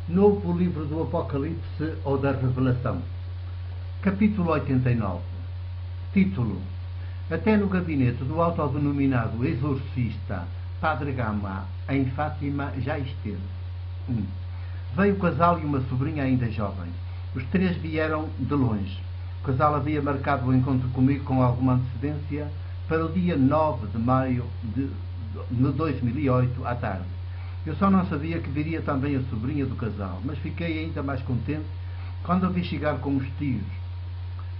Novo livro do Apocalipse ou da Revelação. Capítulo 89. Título: Até no gabinete do autodenominado exorcista Padre Gama, em Fátima, já esteve. 1. Veio o casal e uma sobrinha ainda jovem. Os três vieram de longe. O casal havia marcado o encontro comigo com alguma antecedência para o dia 9 de maio de 2008, à tarde. Eu só não sabia que viria também a sobrinha do casal, mas fiquei ainda mais contente quando a vi chegar com os tios,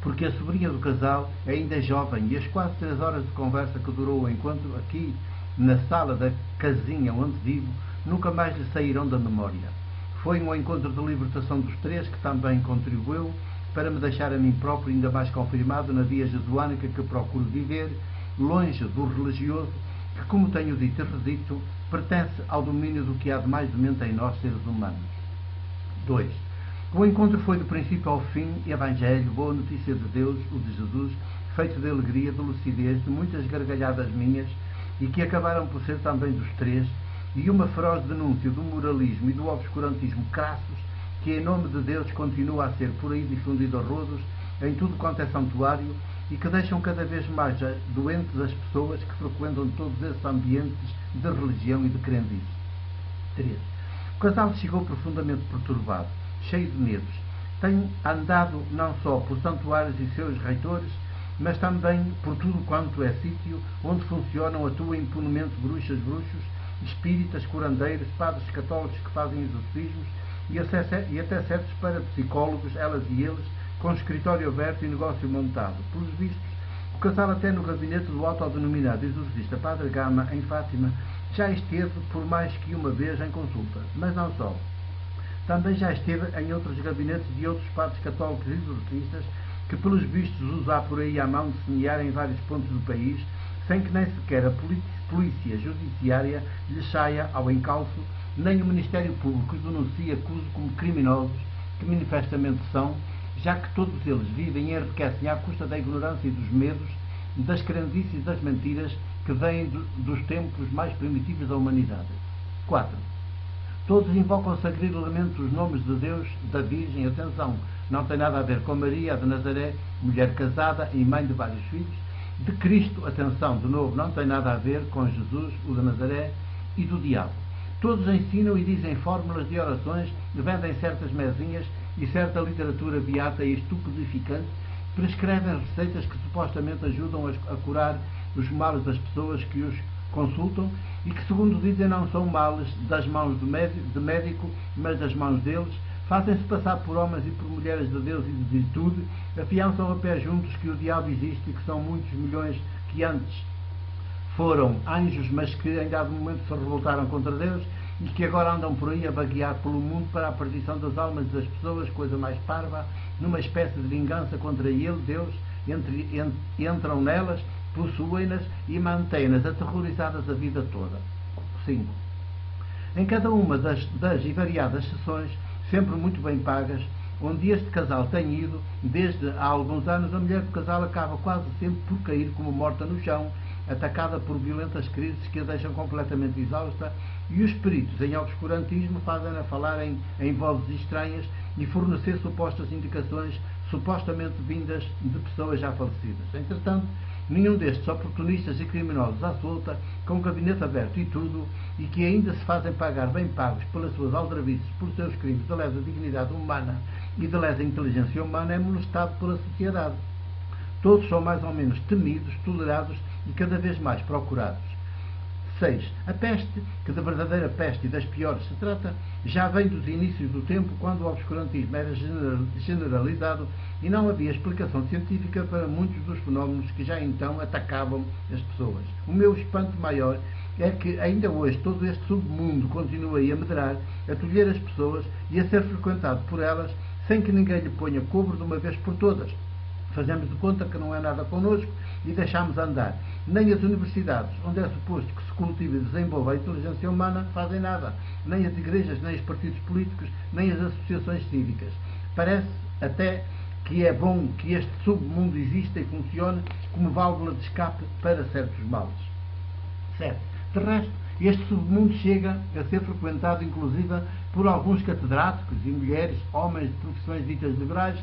porque a sobrinha do casal é ainda jovem e as quase 3 horas de conversa que durou o encontro aqui na sala da casinha onde vivo nunca mais lhe sairão da memória. Foi um encontro de libertação dos três que também contribuiu para me deixar a mim próprio ainda mais confirmado na via jesuânica que procuro viver, longe do religioso que, como tenho dito e redito, pertence ao domínio do que há de mais demente em nós, seres humanos. 2. O encontro foi do princípio ao fim evangelho, boa notícia de Deus, o de Jesus, feito de alegria, de lucidez, de muitas gargalhadas minhas, e que acabaram por ser também dos três, e uma feroz denúncia do moralismo e do obscurantismo crassos, que em nome de Deus continua a ser por aí difundido a rodos em tudo quanto é santuário, e que deixam cada vez mais doentes as pessoas que frequentam todos esses ambientes de religião e de crendice. 3. O casal chegou profundamente perturbado, cheio de medos. Tem andado não só por santuários e seus reitores, mas também por tudo quanto é sítio onde funcionam, atuam impunemente bruxos, espíritas, curandeiros, padres católicos que fazem exorcismos e até certos parapsicólogos, elas e eles, com escritório aberto e negócio montado. Pelos vistos, o casal até no gabinete do autodenominado exorcista Padre Gama, em Fátima, já esteve por mais que uma vez em consulta. Mas não só. Também já esteve em outros gabinetes de outros padres católicos exorcistas que, pelos vistos, os há por aí à mão de semear em vários pontos do país, sem que nem sequer a polícia judiciária lhe saia ao encalço, nem o Ministério Público os denuncie, acuse como criminosos, que manifestamente são, já que todos eles vivem e enriquecem à custa da ignorância e dos medos, das crendices e das mentiras que vêm dos tempos mais primitivos da humanidade. 4. Todos invocam sacrilegamente os nomes de Deus, da Virgem, atenção, não tem nada a ver com Maria, a de Nazaré, mulher casada e mãe de vários filhos, de Cristo, atenção, de novo, não tem nada a ver com Jesus, o de Nazaré, e do diabo. Todos ensinam e dizem fórmulas de orações, vendem certas mesinhas e certa literatura beata e estupidificante, prescrevem receitas que supostamente ajudam a curar os males das pessoas que os consultam e que, segundo dizem, não são males das mãos de médico, mas das mãos deles, fazem-se passar por homens e por mulheres de Deus e de virtude, afiançam a pé juntos que o diabo existe e que são muitos milhões que antes foram anjos, mas que em dado momento se revoltaram contra Deus e que agora andam por aí a vaguear pelo mundo para a perdição das almas das pessoas, coisa mais parva, numa espécie de vingança contra ele, Deus, entram nelas, possuem-nas e mantêm-nas aterrorizadas a vida toda. 5. Em cada uma das e variadas sessões, sempre muito bem pagas, onde este casal tem ido, desde há alguns anos, a mulher do casal acaba quase sempre por cair como morta no chão, atacada por violentas crises que a deixam completamente exausta, e os peritos em obscurantismo fazem-na falar em vozes estranhas e fornecer supostas indicações supostamente vindas de pessoas já falecidas. Entretanto, nenhum destes oportunistas e criminosos à solta, com o gabinete aberto e tudo, e que ainda se fazem pagar bem pagos pelas suas aldrabices, por seus crimes de lesa dignidade humana e de lesa inteligência humana, é molestado pela sociedade. Todos são mais ou menos temidos, tolerados e cada vez mais procurados. 6. A peste, que de verdadeira peste e das piores se trata, já vem dos inícios do tempo, quando o obscurantismo era generalizado e não havia explicação científica para muitos dos fenómenos que já então atacavam as pessoas. O meu espanto maior é que ainda hoje todo este submundo continua a medrar, a tolher as pessoas e a ser frequentado por elas sem que ninguém lhe ponha cobro de uma vez por todas. Fazemos de conta que não é nada connosco e deixamos andar. Nem as universidades, onde é suposto que se cultive e desenvolva a inteligência humana, fazem nada. Nem as igrejas, nem os partidos políticos, nem as associações cívicas. Parece até que é bom que este submundo exista e funcione como válvula de escape para certos males. 7. De resto, Este submundo chega a ser frequentado, inclusive, por alguns catedráticos e mulheres, homens de profissões ditas liberais,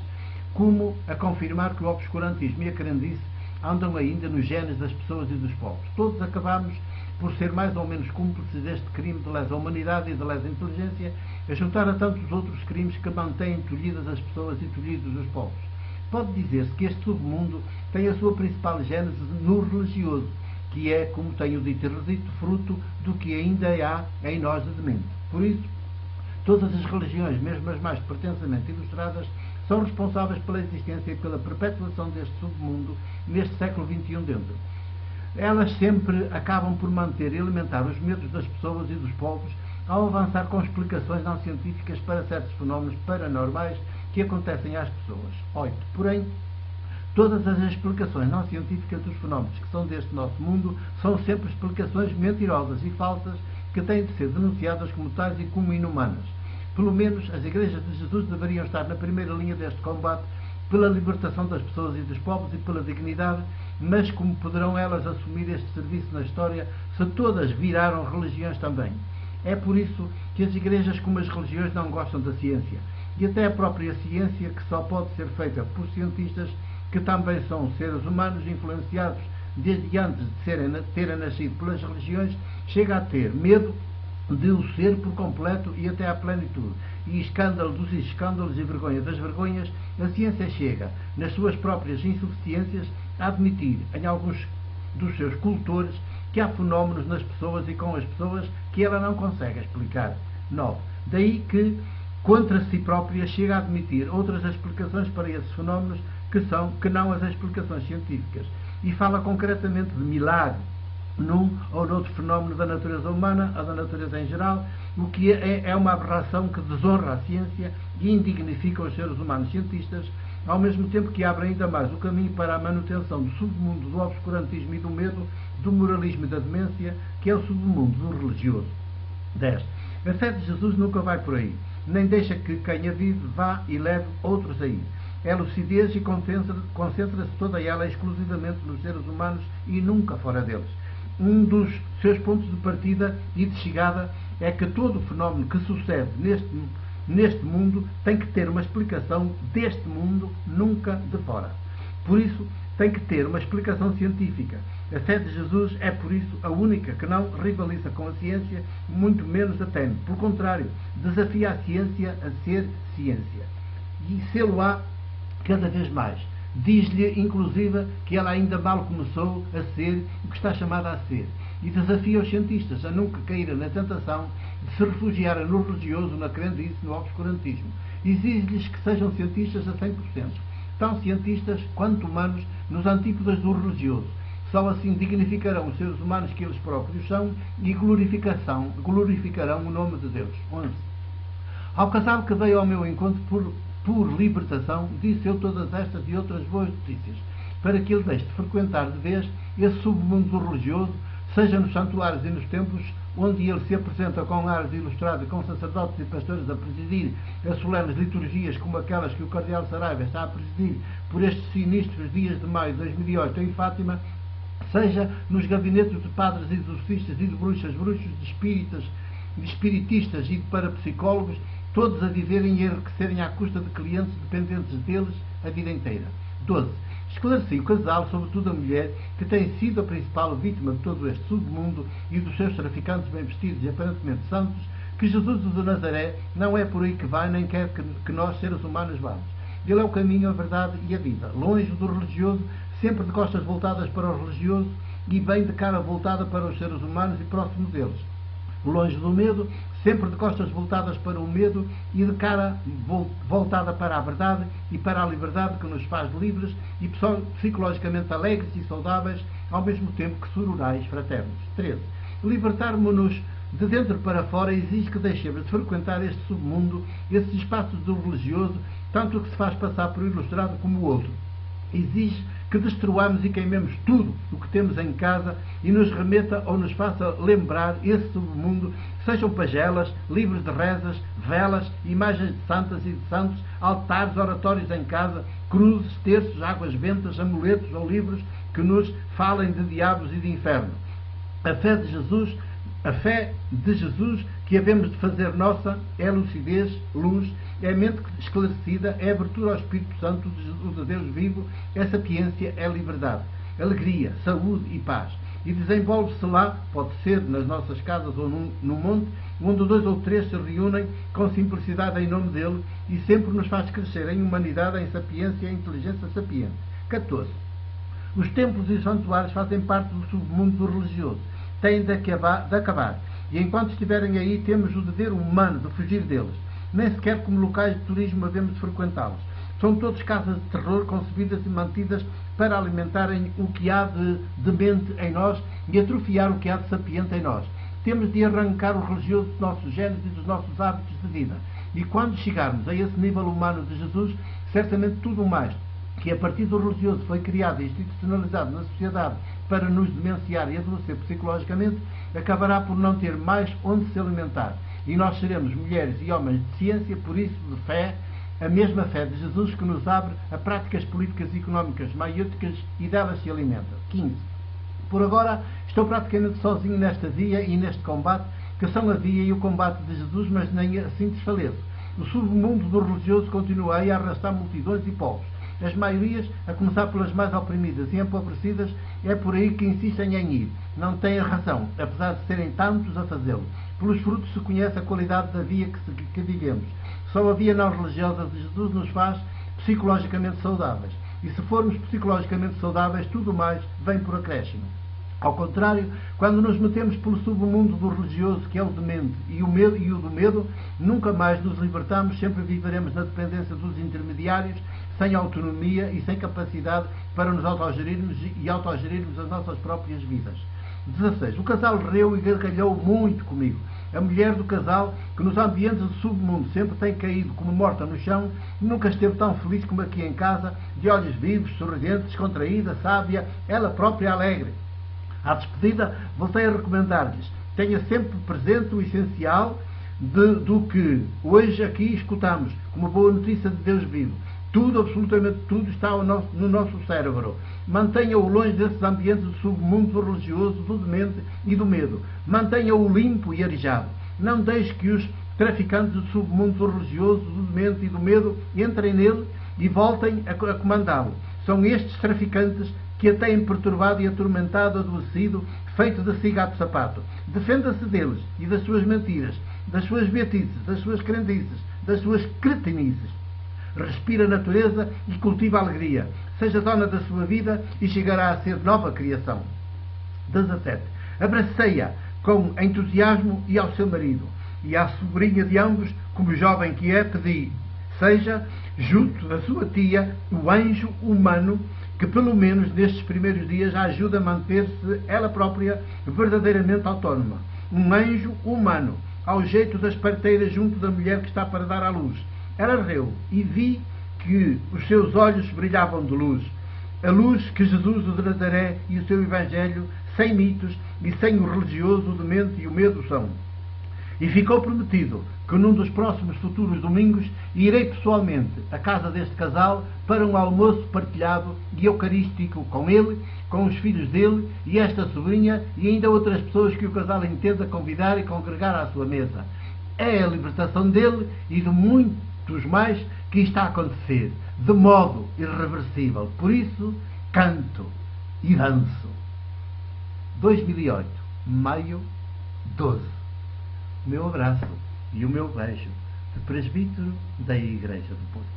como a confirmar que o obscurantismo e a crendice andam ainda nos genes das pessoas e dos povos. Todos acabamos por ser mais ou menos cúmplices deste crime de lesa humanidade e de lesa inteligência, a juntar a tantos outros crimes que mantêm tolhidas as pessoas e tolhidos os povos. Pode dizer-se que este submundo tem a sua principal gênese no religioso, que é, como tenho dito e redito, fruto do que ainda há em nós de demente. Por isso, todas as religiões, mesmo as mais pretensamente ilustradas, são responsáveis pela existência e pela perpetuação deste submundo neste século XXI dentro. Elas sempre acabam por manter e alimentar os medos das pessoas e dos povos ao avançar com explicações não científicas para certos fenómenos paranormais que acontecem às pessoas. 8. Porém, todas as explicações não científicas dos fenómenos que são deste nosso mundo são sempre explicações mentirosas e falsas que têm de ser denunciadas como tais e como inumanas. Pelo menos as igrejas de Jesus deveriam estar na primeira linha deste combate pela libertação das pessoas e dos povos e pela dignidade, mas como poderão elas assumir este serviço na história se todas viraram religiões também? É por isso que as igrejas, como as religiões, não gostam da ciência. E até a própria ciência, que só pode ser feita por cientistas que também são seres humanos influenciados desde antes de terem nascido pelas religiões, chega a ter medo de o ser por completo e até à plenitude. E escândalo dos escândalos e vergonha das vergonhas, a ciência chega, nas suas próprias insuficiências, a admitir, em alguns dos seus cultores, que há fenómenos nas pessoas e com as pessoas que ela não consegue explicar. 9. Daí que, contra si própria, chega a admitir outras explicações para esses fenómenos que não as explicações científicas. E fala concretamente de milagre, num ou noutro fenómeno da natureza humana ou da natureza em geral, o que é uma aberração que desonra a ciência e indignifica os seres humanos cientistas, ao mesmo tempo que abre ainda mais o caminho para a manutenção do submundo do obscurantismo e do medo, do moralismo e da demência, que é o submundo do religioso. 10. A fé de Jesus nunca vai por aí, nem deixa que quem a vive vá e leve outros aí. É lucidez e concentra-se toda ela exclusivamente nos seres humanos e nunca fora deles. Um dos seus pontos de partida e de chegada é que todo o fenómeno que sucede neste mundo tem que ter uma explicação deste mundo, nunca de fora. Por isso, tem que ter uma explicação científica. A fé de Jesus é, por isso, a única que não rivaliza com a ciência, muito menos a teme. Pelo contrário, desafia a ciência a ser ciência. E sê-lo-á cada vez mais. Diz-lhe, inclusive, que ela ainda mal começou a ser o que está chamada a ser. E desafia os cientistas a nunca caírem na tentação de se refugiarem no religioso, na crendice, no obscurantismo. Exige-lhes que sejam cientistas a 100%. Tão cientistas quanto humanos nos antípodas do religioso. Só assim dignificarão os seres humanos que eles próprios são e glorificarão o nome de Deus. 11. Ao casal que veio ao meu encontro por libertação, disse eu todas estas e outras boas notícias, para que ele deixe de frequentar de vez esse submundo do religioso, seja nos santuários e nos templos, onde ele se apresenta com ares ilustrados e com sacerdotes e pastores a presidir as solenes liturgias como aquelas que o cardeal Saraiva está a presidir por estes sinistros dias de maio de 2008 em Fátima, seja nos gabinetes de padres exorcistas e de bruxos, de espiritistas e de parapsicólogos, todos a viverem e enriquecerem à custa de clientes dependentes deles a vida inteira. 12. Esclareci o casal, sobretudo a mulher, que tem sido a principal vítima de todo este submundo e dos seus traficantes bem vestidos e aparentemente santos, que Jesus de Nazaré não é por aí que vai, nem quer que nós, seres humanos, vamos. Ele é o caminho, a verdade e a vida. Longe do religioso, sempre de costas voltadas para o religioso e bem de cara voltada para os seres humanos e próximo deles. Longe do medo, sempre de costas voltadas para o medo e de cara voltada para a verdade e para a liberdade que nos faz livres e psicologicamente alegres e saudáveis, ao mesmo tempo que sororais fraternos. 13. Libertarmos-nos de dentro para fora exige que deixemos de frequentar este submundo, esses espaços do religioso, tanto o que se faz passar por ilustrado como o outro. Exige que destruamos e queimemos tudo o que temos em casa e nos remeta ou nos faça lembrar esse submundo, sejam pagelas, livros de rezas, velas, imagens de santas e de santos, altares, oratórios em casa, cruzes, terços, águas bentas, amuletos ou livros que nos falem de diabos e de inferno. A fé de Jesus A fé de Jesus que havemos de fazer nossa é lucidez, luz, é mente esclarecida, é abertura ao Espírito Santo de Deus vivo, é sapiência, é liberdade, alegria, saúde e paz. E desenvolve-se lá, pode ser nas nossas casas ou no monte, onde 2 ou 3 se reúnem com simplicidade em nome dele e sempre nos faz crescer em humanidade, em sapiência e em inteligência sapiente. 14. Os templos e os santuários fazem parte do submundo do religioso. Têm de acabar. E enquanto estiverem aí, temos o dever humano de fugir deles. Nem sequer como locais de turismo havemos de frequentá-los. São todos casas de terror concebidas e mantidas para alimentarem o que há de mente em nós e atrofiar o que há de sapiente em nós. Temos de arrancar o religioso dos nossos genes e dos nossos hábitos de vida. E quando chegarmos a esse nível humano de Jesus, certamente tudo mais que a partir do religioso foi criado e institucionalizado na sociedade para nos demenciar e adoecer psicologicamente, acabará por não ter mais onde se alimentar. E nós seremos mulheres e homens de ciência, por isso de fé, a mesma fé de Jesus que nos abre a práticas políticas e económicas maiúticas e delas se alimenta. 15. Por agora estou praticamente sozinho nesta via e neste combate, que são a via e o combate de Jesus, mas nem assim desfaleço. O submundo do religioso continua aí a arrastar multidões e povos. As maiorias, a começar pelas mais oprimidas e empobrecidas, é por aí que insistem em ir. Não têm razão, apesar de serem tantos a fazê-lo. Pelos frutos se conhece a qualidade da via que vivemos. Só a via não religiosa de Jesus nos faz psicologicamente saudáveis. E se formos psicologicamente saudáveis, tudo mais vem por acréscimo. Ao contrário, quando nos metemos pelo submundo do religioso, que é o demente, e o do medo, nunca mais nos libertamos, sempre viveremos na dependência dos intermediários, sem autonomia e sem capacidade para nos autogerirmos e autogerirmos as nossas próprias vidas. 16. O casal riu e gargalhou muito comigo. A mulher do casal, que nos ambientes do submundo sempre tem caído como morta no chão, nunca esteve tão feliz como aqui em casa, de olhos vivos, sorridente, descontraída, sábia, ela própria alegre. À despedida, voltei a recomendar-lhes: tenha sempre presente o essencial do que hoje aqui escutamos, como boa notícia de Deus vivo. Tudo, absolutamente tudo, está no nosso cérebro. Mantenha-o longe desses ambientes do submundo do religioso, do demente e do medo. Mantenha-o limpo e arejado. Não deixe que os traficantes do submundo do religioso, do demente e do medo entrem nele e voltem a comandá-lo. São estes traficantes que a têm perturbado e atormentado, adoecido, feito de si gato sapato. Defenda-se deles e das suas mentiras, das suas beatices, das suas crendices, das suas cretinices. Respira a natureza e cultiva a alegria. Seja dona da sua vida e chegará a ser nova criação. 17. Abracei-a com entusiasmo e ao seu marido. E à sobrinha de ambos, como jovem que é, pedi: seja, junto da sua tia, o anjo humano que, pelo menos nestes primeiros dias, a ajuda a manter-se ela própria verdadeiramente autónoma. Um anjo humano, ao jeito das parteiras junto da mulher que está para dar à luz. Ela riu e vi que os seus olhos brilhavam de luz. A luz que Jesus o de Nazaré e o seu Evangelho, sem mitos e sem o religioso, o demente e o medo são. E ficou prometido que num dos próximos futuros domingos irei pessoalmente à casa deste casal para um almoço partilhado e eucarístico com ele, com os filhos dele e esta sobrinha e ainda outras pessoas que o casal entenda convidar e congregar à sua mesa. É a libertação dele e de muitos mais que está a acontecer, de modo irreversível. Por isso, canto e danço. 2008, maio 12. O meu abraço e o meu beijo de presbítero da Igreja do Porto.